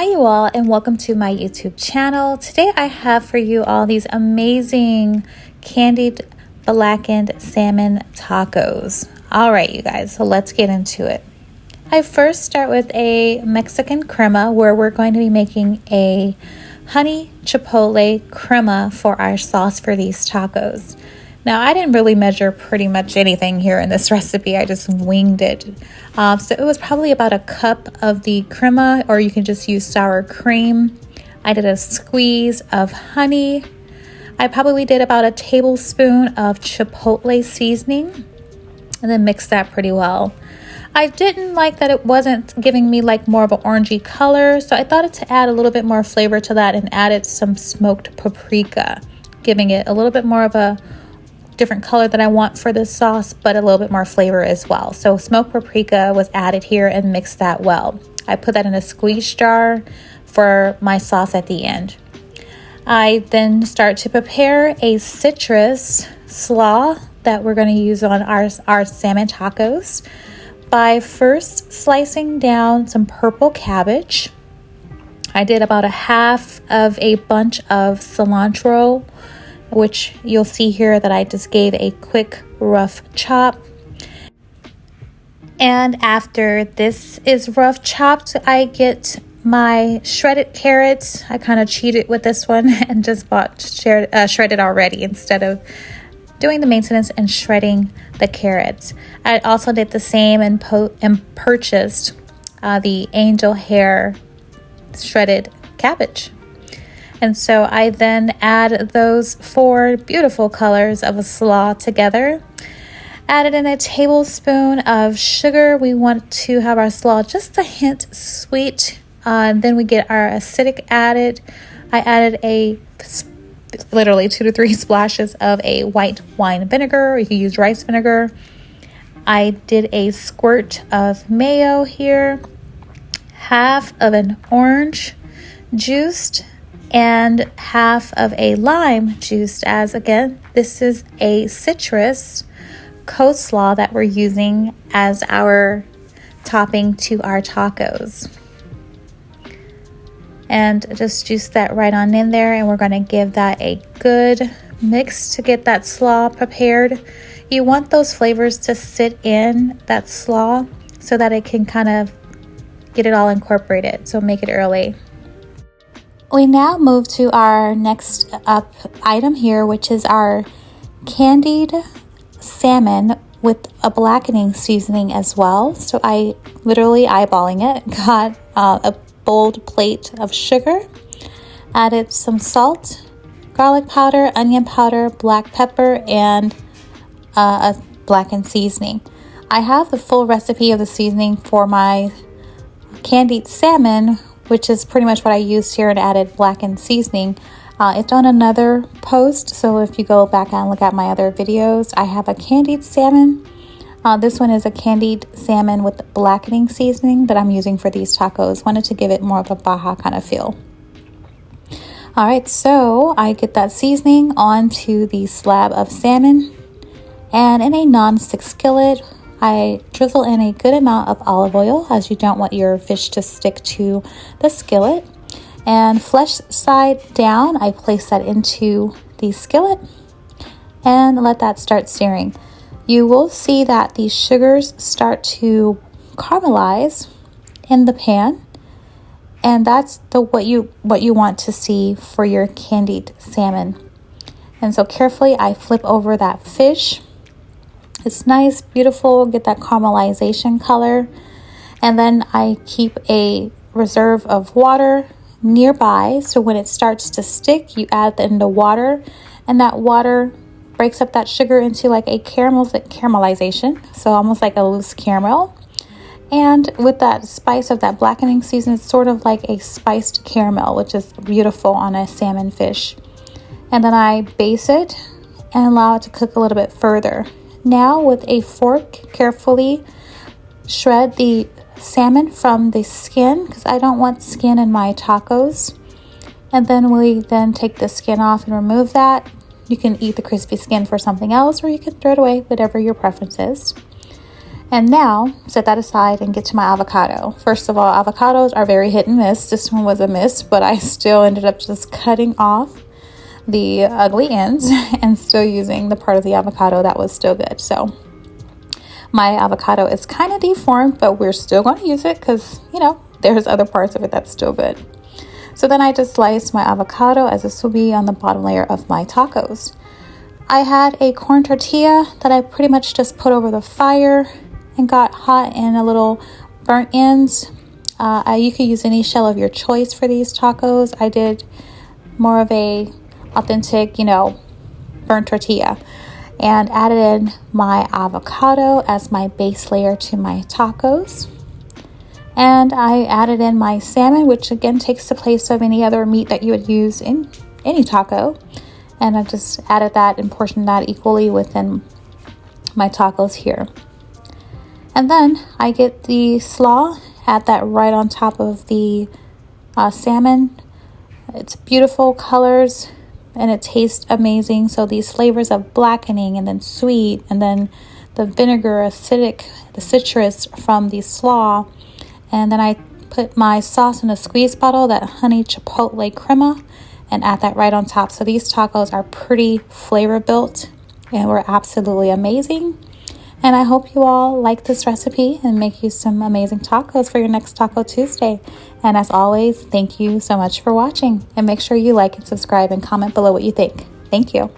Hi you all, and welcome to my YouTube channel. Today I have for you all these amazing candied blackened salmon tacos. All right, you guys, so let's get into it. I first start with a Mexican crema where we're going to be making a honey chipotle crema for our sauce for these tacos. Now, I didn't really measure pretty much anything here in this recipe. I just winged it. So it was probably about a cup of the crema, or you can just use sour cream. I did a squeeze of honey. I probably did about a tablespoon of Chipotle seasoning and then mixed that pretty well. I didn't like that it wasn't giving me like more of an orangey color, so I thought to add a little bit more flavor to that and added some smoked paprika, giving it a little bit more of a different color that I want for this sauce, but a little bit more flavor as well. So smoked paprika was added here and mixed that well. I put that in a squeeze jar for my sauce at the end. I then start to prepare a citrus slaw that we're going to use on our salmon tacos by first slicing down some purple cabbage. I did about a half of a bunch of cilantro, which you'll see here that I just gave a quick rough chop. And after this is rough chopped, I get my shredded carrots. I kind of cheated with this one and just bought shredded already instead of doing the maintenance and shredding the carrots. I also did the same and purchased the angel hair shredded cabbage. And so I then add those 4 beautiful colors of a slaw together. Added in a tablespoon of sugar. We want to have our slaw just a hint sweet. Then we get our acidic added. I added literally 2 to 3 splashes of a white wine vinegar. You can use rice vinegar. I did a squirt of mayo here. Half of an orange juiced. And half of a lime juiced, as again, this is a citrus coleslaw that we're using as our topping to our tacos. And just juice that right on in there, and we're going to give that a good mix to get that slaw prepared. You want those flavors to sit in that slaw so that it can kind of get it all incorporated, so make it early. We now move to our next up item here, which is our candied salmon with a blackening seasoning as well. So I literally eyeballing it, got a bold plate of sugar, added some salt, garlic powder, onion powder, black pepper, and a blackened seasoning. I have the full recipe of the seasoning for my candied salmon, which is pretty much what I used here, and added blackened seasoning. It's on another post, so if you go back and look at my other videos, I have a candied salmon. This one is a candied salmon with blackening seasoning that I'm using for these tacos. Wanted to give it more of a Baja kind of feel. All right, so I get that seasoning onto the slab of salmon, and in a non-stick skillet, I drizzle in a good amount of olive oil, as you don't want your fish to stick to the skillet. And flesh side down, I place that into the skillet and let that start searing. You will see that the sugars start to caramelize in the pan, and that's what you want to see for your candied salmon. And so carefully I flip over that fish. It's nice, beautiful, get that caramelization color. And then I keep a reserve of water nearby, so when it starts to stick, you add in the water, and that water breaks up that sugar into like a caramelization, so almost like a loose caramel. And with that spice of that blackening season, it's sort of like a spiced caramel, which is beautiful on a salmon fish. And then I base it and allow it to cook a little bit further. Now with a fork, carefully shred the salmon from the skin, because I don't want skin in my tacos. And then we take the skin off and remove that. You can eat the crispy skin for something else, or you can throw it away, whatever your preference is. And now set that aside and get to my avocado. First of all, avocados are very hit and miss. This one was a miss, but I still ended up just cutting off the ugly ends and still using the part of the avocado that was still good. So my avocado is kind of deformed, but we're still going to use it because, you know, there's other parts of it that's still good. So then I just sliced my avocado, as this will be on the bottom layer of my tacos. I had a corn tortilla that I pretty much just put over the fire and got hot and a little burnt ends. You could use any shell of your choice for these tacos. I did more of a authentic, you know, burnt tortilla, and added in my avocado as my base layer to my tacos. And I added in my salmon, which again takes the place of any other meat that you would use in any taco. And I just added that and portioned that equally within my tacos here. And then I get the slaw, add that right on top of the salmon. It's beautiful colors and it tastes amazing. So these flavors of blackening and then sweet and then the vinegar, acidic, the citrus from the slaw. And then I put my sauce in a squeeze bottle, that honey chipotle crema, and add that right on top. So these tacos are pretty flavor built and were absolutely amazing. And I hope you all like this recipe and make you some amazing tacos for your next Taco Tuesday. And as always, thank you so much for watching. And make sure you like and subscribe and comment below what you think. Thank you.